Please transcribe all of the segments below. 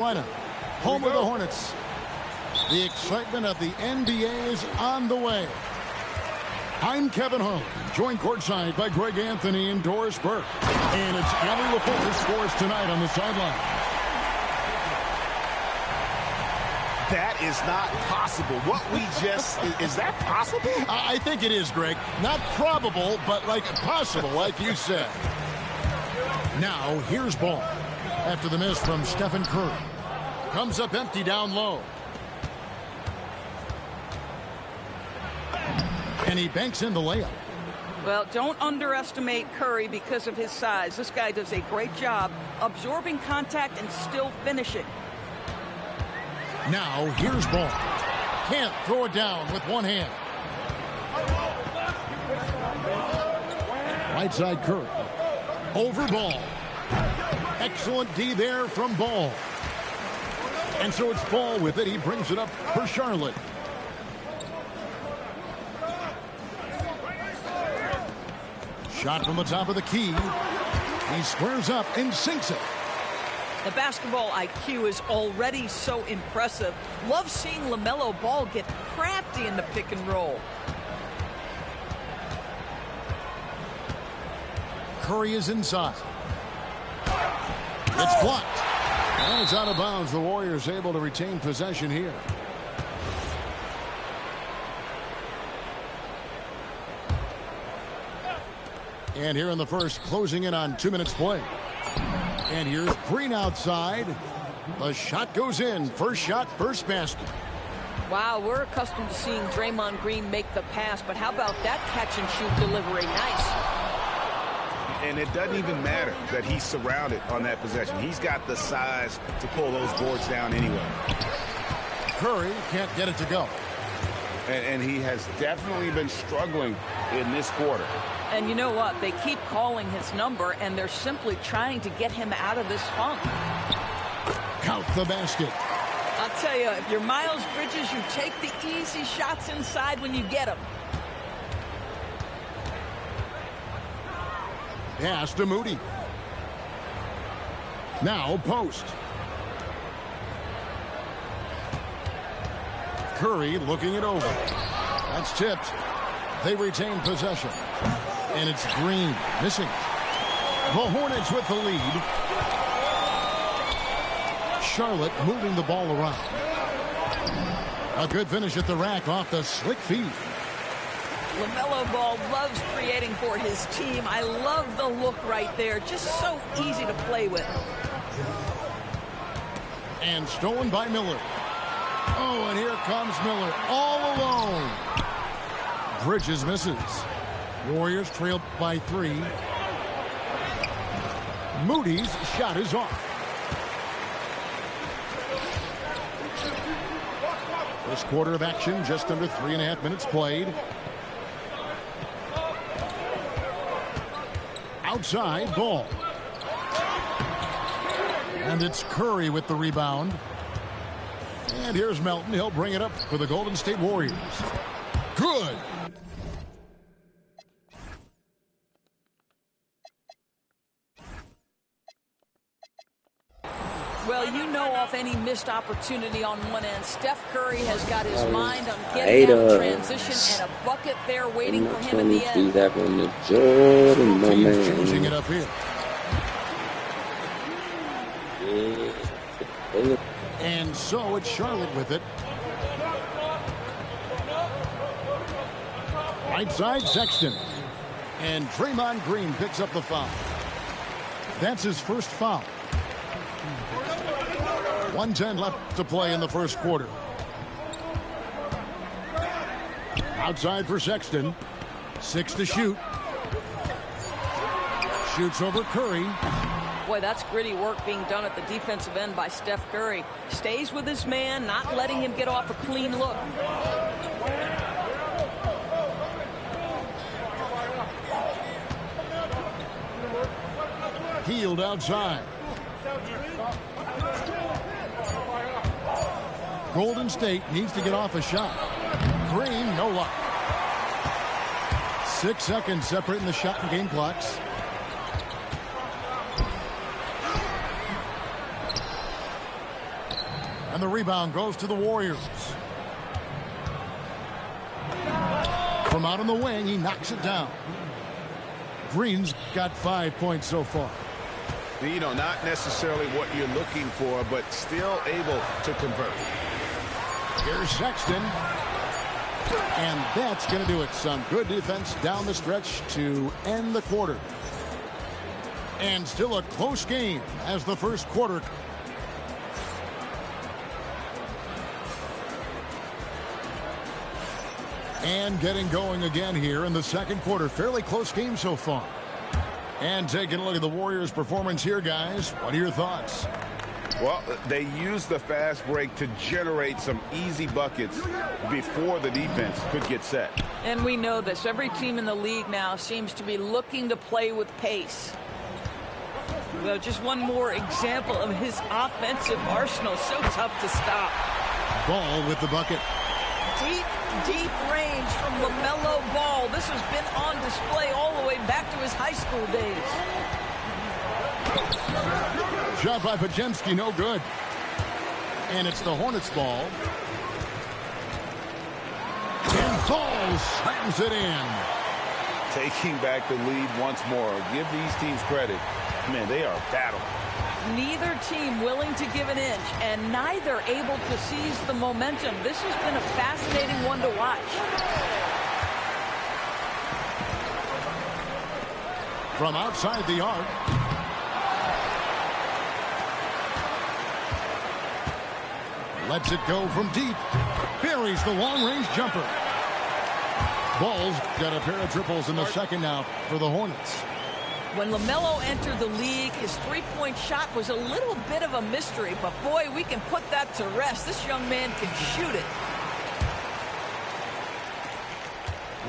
Home of the Hornets. The excitement of the NBA is on the way. I'm Kevin Harlan, joined courtside by Greg Anthony and Doris Burke. And it's Allie LaForce for us tonight on the sideline. That is not possible. What we just, is that possible? I think it is, Greg. Not probable, but like possible, like you said. Now, here's ball. After the miss from Stephen Curry. Comes up empty down low. And he banks in the layup. Well, don't underestimate Curry because of his size. This guy does a great job absorbing contact and still finishing. Now, here's ball. Can't throw it down with one hand. Right side Curry. Over Ball. Excellent D there from Ball. And so it's Ball with it. He brings it up for Charlotte. Shot from the top of the key. He squares up and sinks it. The basketball IQ is already so impressive. Love seeing LaMelo Ball get crafty in the pick and roll. Curry is inside. It's blocked. And it's out of bounds. The Warriors able to retain possession here. And here in the first, closing in on 2 minutes play. And here's Green outside. The shot goes in. First shot, first basket. Wow, we're accustomed to seeing Draymond Green make the pass, but how about that catch-and-shoot delivery? Nice. And it doesn't even matter that he's surrounded on that possession. He's got the size to pull those boards down anyway. Curry can't get it to go. And he has definitely been struggling in this quarter. And you know what? They keep calling his number, and they're simply trying to get him out of this funk. Count the basket. I'll tell you, if you're Miles Bridges, you take the easy shots inside when you get them. Pass to Moody. Now post. Curry looking it over. That's tipped. They retain possession. And it's Green missing. The Hornets with the lead. Charlotte moving the ball around. A good finish at the rack off the slick feed. LaMelo Ball loves creating for his team. I love the look right there. Just so easy to play with. And stolen by Miller. Oh, and here comes Miller all alone. Bridges misses. Warriors trail by 3. Moody's shot is off. First quarter of action, just under 3.5 minutes played. Outside Ball. And it's Curry with the rebound. And here's Melton. He'll bring it up for the Golden State Warriors. Good. Well, you know, off any missed opportunity on one end, Steph Curry has got his mind on getting out of transition and a bucket there waiting for him at the end. Changing it up here. And so it's Charlotte with it. Right side, Sexton. And Draymond Green picks up the foul. That's his first foul. 1:10 left to play in the first quarter. Outside for Sexton. 6 to shoot. Shoots over Curry. Boy, that's gritty work being done at the defensive end by Steph Curry. Stays with his man, not letting him get off a clean look. Healed outside. Golden State needs to get off a shot. Green, no luck. 6 seconds separating the shot and game clocks. And the rebound goes to the Warriors. From out on the wing, he knocks it down. Green's got 5 points so far. You know, not necessarily what you're looking for, but still able to convert. Here's Sexton. And that's going to do it. Some good defense down the stretch to end the quarter. And still a close game as the first quarter. And getting going again here in the second quarter. Fairly close game so far. And taking a look at the Warriors' performance here, guys. What are your thoughts? Well, they used the fast break to generate some easy buckets before the defense could get set. And we know this. Every team in the league now seems to be looking to play with pace. Well, just one more example of his offensive arsenal. So tough to stop. Ball with the bucket. Deep range from LaMelo Ball. This has been on display all the way back to his high school days. Shot by Pajemski, no good. And it's the Hornets ball. And Ball slams it in. Taking back the lead once more. Give these teams credit. Man, they are battling. Neither team willing to give an inch, and neither able to seize the momentum. This has been a fascinating one to watch. From outside the arc. Lets it go from deep. Buries the long-range jumper. Ball's got a pair of triples in the second now for the Hornets. When LaMelo entered the league, his three-point shot was a little bit of a mystery, but boy, we can put that to rest. This young man can shoot it.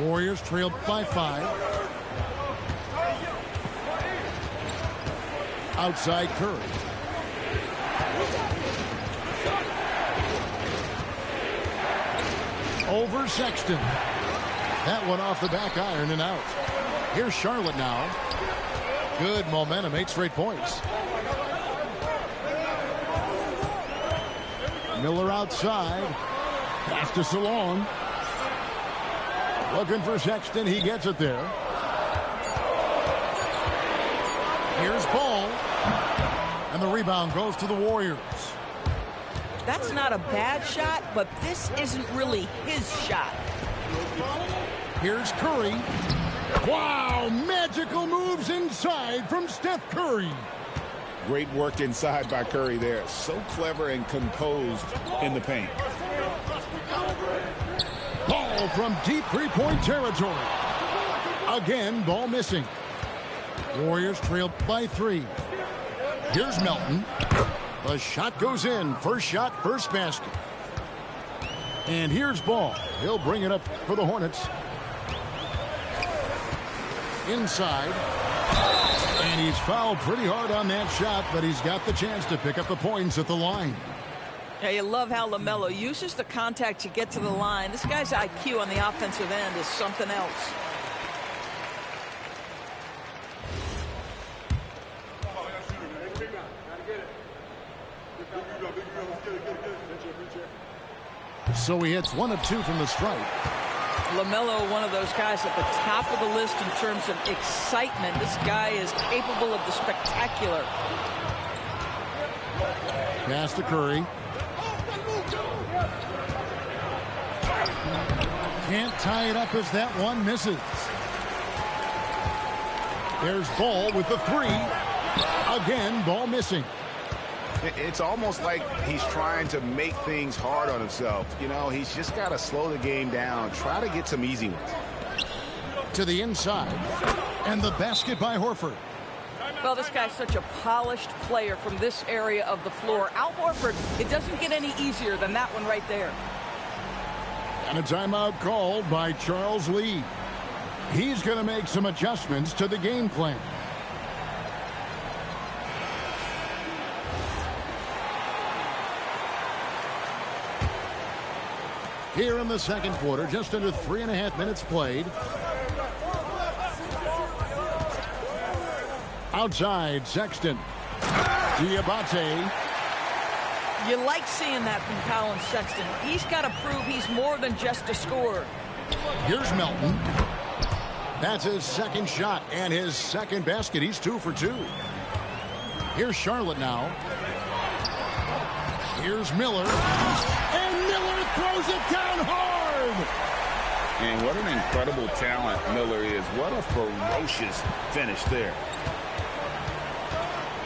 Warriors trailed by 5. Outside Curry. Over Sexton. That one off the back iron and out. Here's Charlotte now. Good momentum, 8 straight points. Miller outside. Pass to Salon. Looking for Sexton. He gets it there. Here's Ball. And the rebound goes to the Warriors. That's not a bad shot, but this isn't really his shot. Here's Curry. Wow, magical moves inside from Steph Curry. Great work inside by Curry there. So clever and composed in the paint. Ball from deep three-point territory. Again, ball missing. Warriors trailed by 3. Here's Melton. The shot goes in. First shot, first basket. And here's Ball. He'll bring it up for the Hornets. Inside. And he's fouled pretty hard on that shot, but he's got the chance to pick up the points at the line. Yeah, you love how LaMelo uses the contact to get to the line. This guy's IQ on the offensive end is something else. So he hits 1 of 2 from the stripe. LaMelo, one of those guys at the top of the list in terms of excitement. This guy is capable of the spectacular. Pass to Curry. Can't tie it up as that one misses. There's Ball with the 3. Again, Ball missing. It's almost like he's trying to make things hard on himself. You know, he's just got to slow the game down. Try to get some easy ones. To the inside. And the basket by Horford. Well, this guy's such a polished player from this area of the floor. Al Horford, it doesn't get any easier than that one right there. And a timeout called by Charles Lee. He's going to make some adjustments to the game plan. Here in the second quarter, just under 3.5 minutes played. Outside, Sexton. Diabate. You like seeing that from Colin Sexton. He's got to prove he's more than just a scorer. Here's Melton. That's his second shot and his second basket. He's 2 for 2. Here's Charlotte now. Here's Miller. And Miller throws it down hard. And what an incredible talent Miller is. What a ferocious finish there.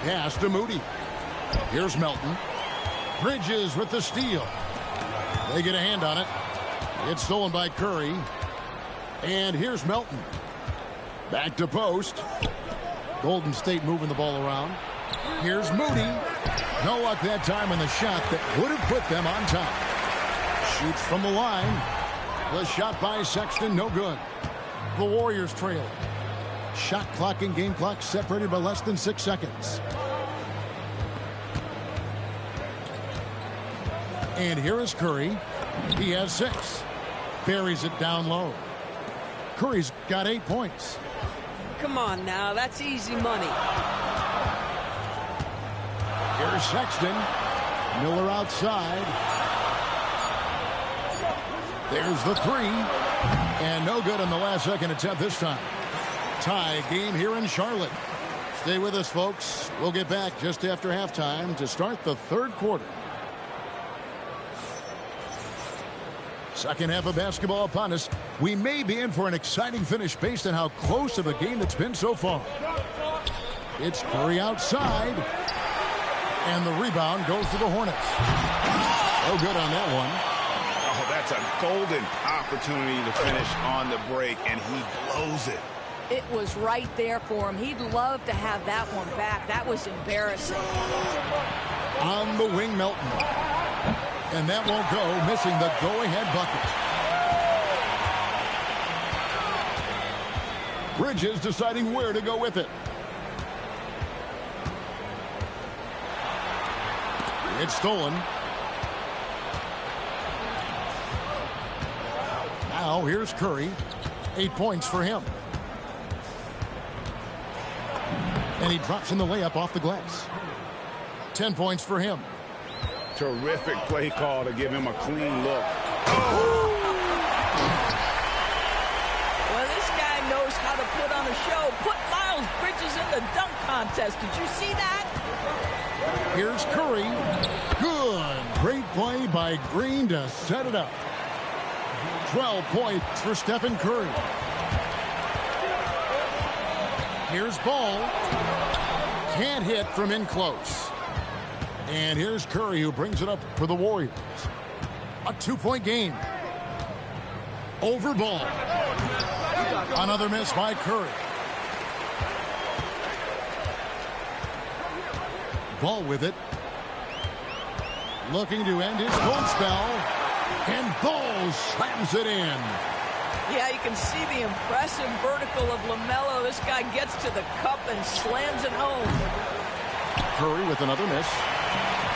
Pass to Moody. Here's Melton. Bridges with the steal. They get a hand on it. It's stolen by Curry. And here's Melton. Back to post. Golden State moving the ball around. Here's Moody. No luck that time in the shot that would have put them on top. Shoots from the line. The shot by Sexton, no good. The Warriors trail. Shot clock and game clock separated by less than 6 seconds. And here is Curry. He has 6. Buries it down low. Curry's got 8 points. Come on now, that's easy money. Here's Sexton. Miller outside. There's the 3. And no good on the last second attempt this time. Tie game here in Charlotte. Stay with us, folks. We'll get back just after halftime to start the third quarter. Second half of basketball upon us. We may be in for an exciting finish based on how close of a game it's been so far. It's Curry outside. And the rebound goes to the Hornets. No good on that one. Oh, that's a golden opportunity to finish on the break, and he blows it. It was right there for him. He'd love to have that one back. That was embarrassing. On the wing, Melton. And that won't go, missing the go-ahead bucket. Bridges deciding where to go with it. It's stolen. Now here's Curry. 8 points for him. And he drops in the layup off the glass. 10 points for him. Terrific play call to give him a clean look. Well, this guy knows how to put on a show. Put Miles Bridges in the dunk contest. Did you see that? Here's Curry. Good. Great play by Green to set it up. 12 points for Stephen Curry. Here's Ball. Can't hit from in close. And here's Curry, who brings it up for the Warriors. A 2-point game. Over Ball. Another miss by Curry. Ball with it. Looking to end his cold spell. And Ball slams it in. Yeah, you can see the impressive vertical of LaMelo. This guy gets to the cup and slams it home. Curry with another miss.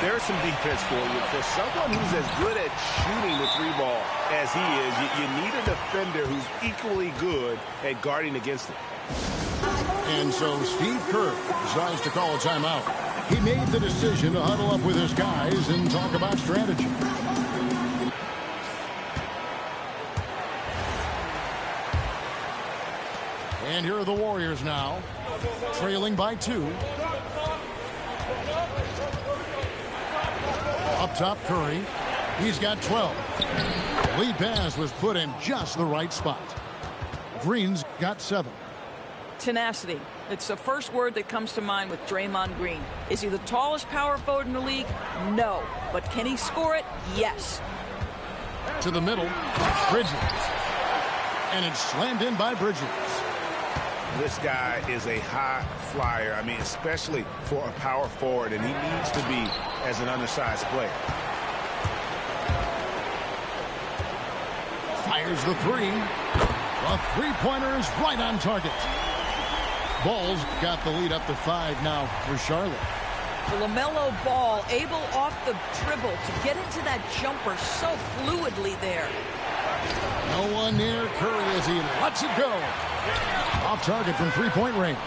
There's some defense for you. For someone who's as good at shooting the 3-ball as he is, you need a defender who's equally good at guarding against him. And so Steve Kerr decides to call a timeout. He made the decision to huddle up with his guys and talk about strategy. And here are the Warriors now, trailing by 2. Up top, Curry. He's got 12. Lead pass was put in just the right spot. Green's got 7. Tenacity. It's the first word that comes to mind with Draymond Green. Is he the tallest power forward in the league? No. But can he score it? Yes. To the middle, Bridges. And it's slammed in by Bridges. This guy is a high flyer. I mean, especially for a power forward, and he needs to be as an undersized player. Fires the 3. The three-pointer is right on target. Ball's got the lead up to 5 now for Charlotte. The LaMelo Ball able off the dribble to get into that jumper so fluidly there. No one near Curry as he lets it go. Off target from three-point range.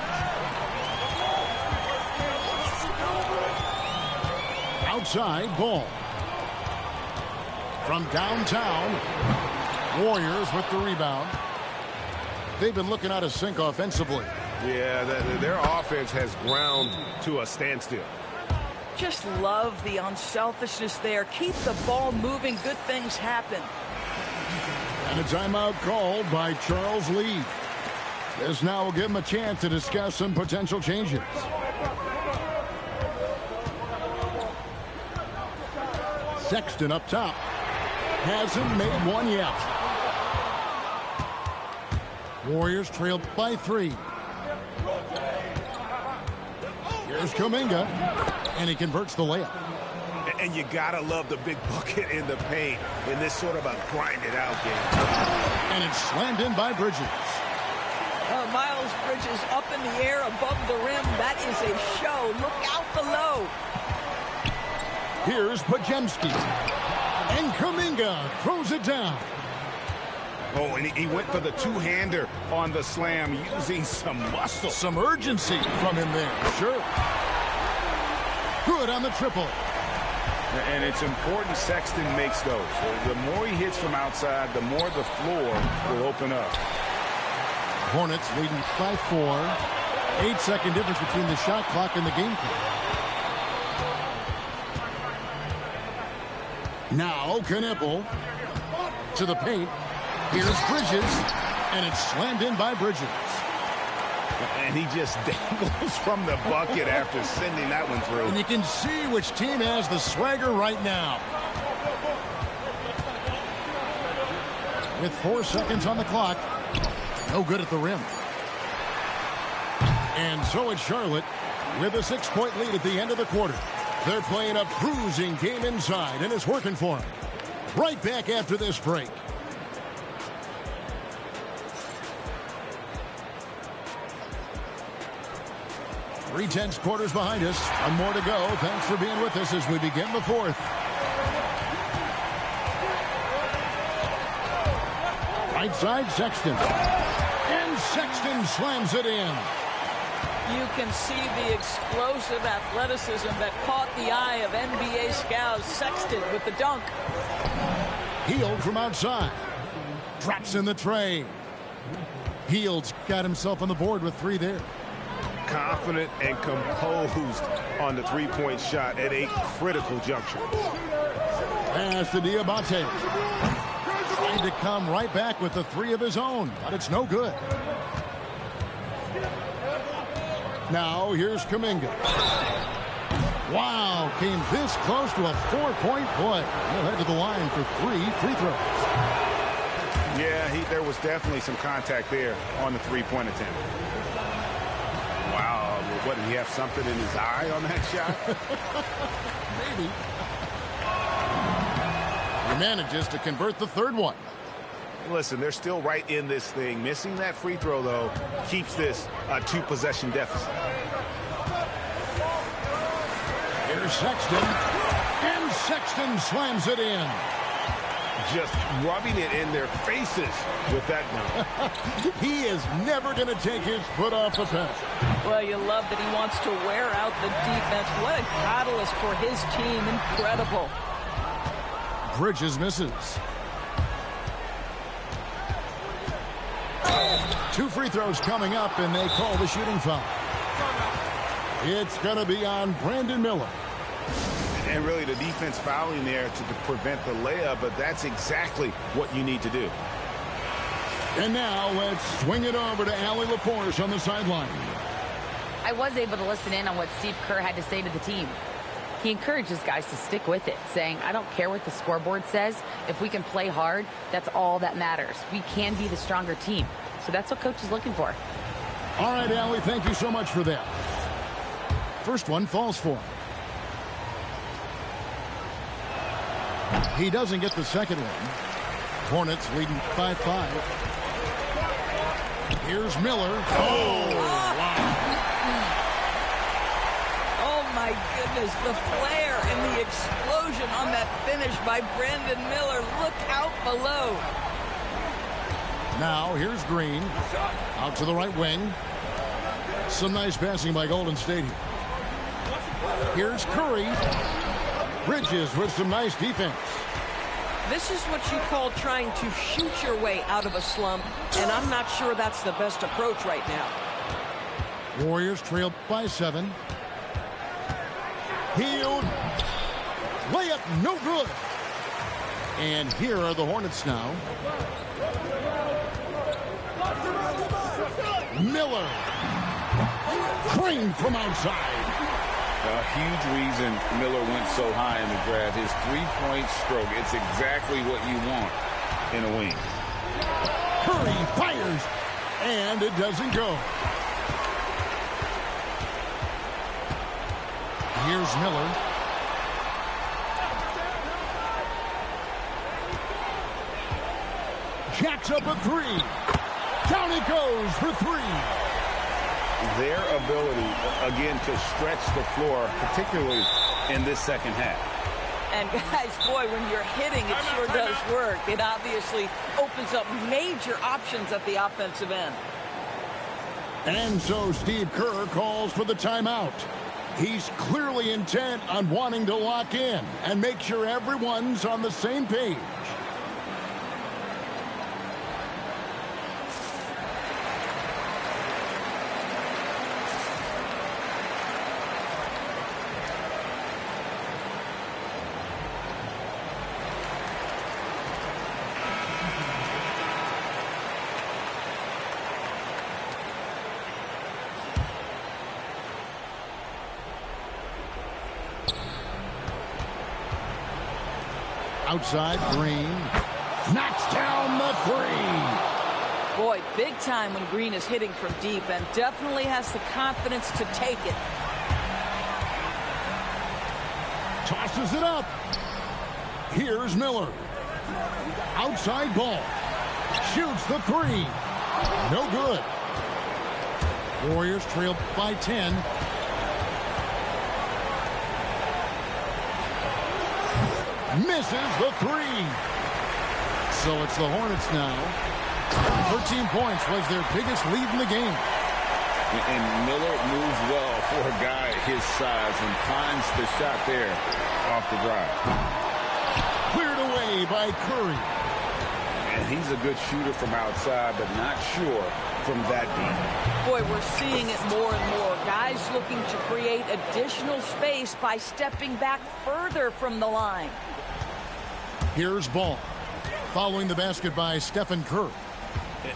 outside ball. From downtown, Warriors with the rebound. They've been looking out of sync offensively. Yeah, their offense has ground to a standstill. Just love the unselfishness there. Keep the ball moving. Good things happen. And a timeout called by Charles Lee. This now will give him a chance to discuss some potential changes. Sexton up top. Hasn't made one yet. Warriors trailed by 3. Here's Kuminga, and he converts the layup. And you gotta love the big bucket in the paint in this sort of a grind-it-out game. And it's slammed in by Bridges. Miles Bridges up in the air above the rim. That is a show. Look out below. Here's Pajemski. And Kuminga throws it down. Oh, and he went for the two-hander on the slam, using some muscle. Some urgency from him there. Sure. Good on the triple. And it's important Sexton makes those. The more he hits from outside, the more the floor will open up. Hornets leading by 4. 8-second difference between the shot clock and the game clock. Now Knippel to the paint. Here's Bridges, and it's slammed in by Bridges. And he just dangles from the bucket after sending that one through. And you can see which team has the swagger right now. With 4 seconds on the clock, no good at the rim. And so it's Charlotte with a 6-point lead at the end of the quarter. They're playing a bruising game inside, and it's working for them. Right back after this break. 3/10 quarters behind us. One more to go. Thanks for being with us as we begin the fourth. Right side, Sexton. And Sexton slams it in. You can see the explosive athleticism that caught the eye of NBA scouts. Sexton with the dunk. Hield from outside. Drops in the tray. Hield's got himself on the board with 3 there. Confident and composed on the three-point shot at a critical juncture. Pass to Diabate. Trying to come right back with the 3 of his own, but it's no good. Now here's Kuminga. Wow, came this close to a 4-point play. He'll head to the line for 3 free throws. Yeah, there was definitely some contact there on the three-point attempt. Wow, what, did he have something in his eye on that shot? Maybe. He manages to convert the 3rd one. Listen, they're still right in this thing. Missing that free throw, though, keeps this a 2-possession deficit. Here's Sexton. And Sexton slams it in. Just rubbing it in their faces with that one. He is never going to take his foot off the pedal. Well, you love that he wants to wear out the defense. What a catalyst for his team. Incredible. Bridges misses. 2 free throws coming up, and they call the shooting foul. It's going to be on Brandon Miller. And really the defense fouling there to prevent the layup, but that's exactly what you need to do. And now let's swing it over to Allie LaForce on the sideline. I was able to listen in on what Steve Kerr had to say to the team. He encourages guys to stick with it, saying, I don't care what the scoreboard says. If we can play hard, that's all that matters. We can be the stronger team. So that's what coach is looking for. All right, Allie, thank you so much for that. First one falls for him. He doesn't get the second one. Hornets leading by 5. Here's Miller. Oh, wow. Oh, my goodness. The flare and the explosion on that finish by Brandon Miller. Look out below. Now, here's Green. Out to the right wing. Some nice passing by Golden State here. Here's Curry. Bridges with some nice defense. This is what you call trying to shoot your way out of a slump, and I'm not sure that's the best approach right now. Warriors trail by 7. Healed. Layup no good. And here are the Hornets now. Miller. Tryin from outside. A huge reason Miller went so high in the draft. His three-point stroke. It's exactly what you want in a wing. Curry fires. And it doesn't go. Here's Miller. Jacks up a 3. Down it goes for 3. Their ability, again, to stretch the floor, particularly in this second half. And guys, boy, when you're hitting, it sure does work. It obviously opens up major options at the offensive end. And so Steve Kerr calls for the timeout. He's clearly intent on wanting to lock in and make sure everyone's on the same page. Outside, Green knocks down the 3. Boy, big time when Green is hitting from deep and definitely has the confidence to take it. Tosses it up. Here's Miller. Outside ball. Shoots the 3. No good. Warriors trail by 10. Misses the 3. So it's the Hornets now. 13 points was their biggest lead in the game. And Miller moves well for a guy his size and finds the shot there off the drive. Cleared away by Curry. And he's a good shooter from outside, but not sure from that deep. Boy, we're seeing it more and more. Guys looking to create additional space by stepping back further from the line. Here's Ball. Following the basket by Stephen Kerr.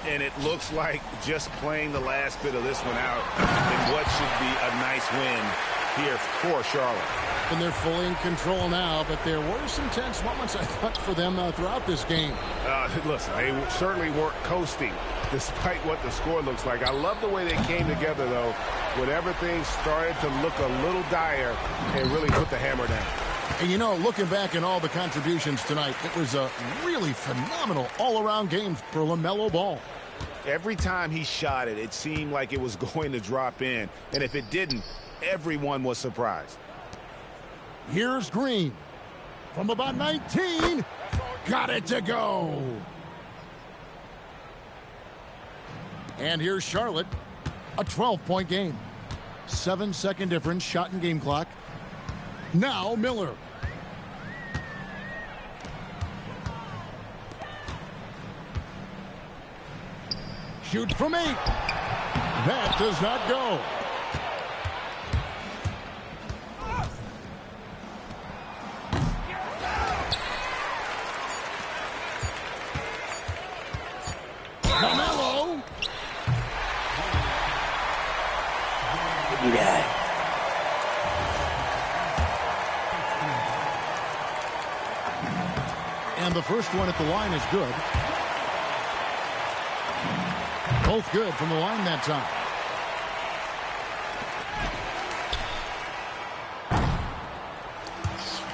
And it looks like just playing the last bit of this one out in what should be a nice win here for Charlotte. And they're fully in control now, but there were some tense moments, I thought, for them throughout this game. Listen, they certainly weren't coasting, despite what the score looks like. I love the way they came together, though, when everything started to look a little dire and really put the hammer down. And, you know, looking back at all the contributions tonight, it was a really phenomenal all-around game for LaMelo Ball. Every time he shot it, it seemed like it was going to drop in. And if it didn't, everyone was surprised. Here's Green. From about 19. Got it to go. And here's Charlotte. A 12-point game. 7-second difference, shot and game clock. Now Miller. Shoot from 8. That does not go. LaMelo. Yeah. And the first one at the line is good. Both good from the line that time.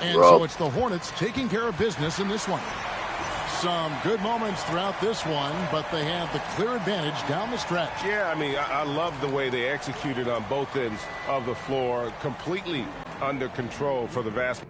And so it's the Hornets taking care of business in this one. Some good moments throughout this one, but they have the clear advantage down the stretch. Yeah, I mean, I love the way they executed on both ends of the floor. Completely under control for the vast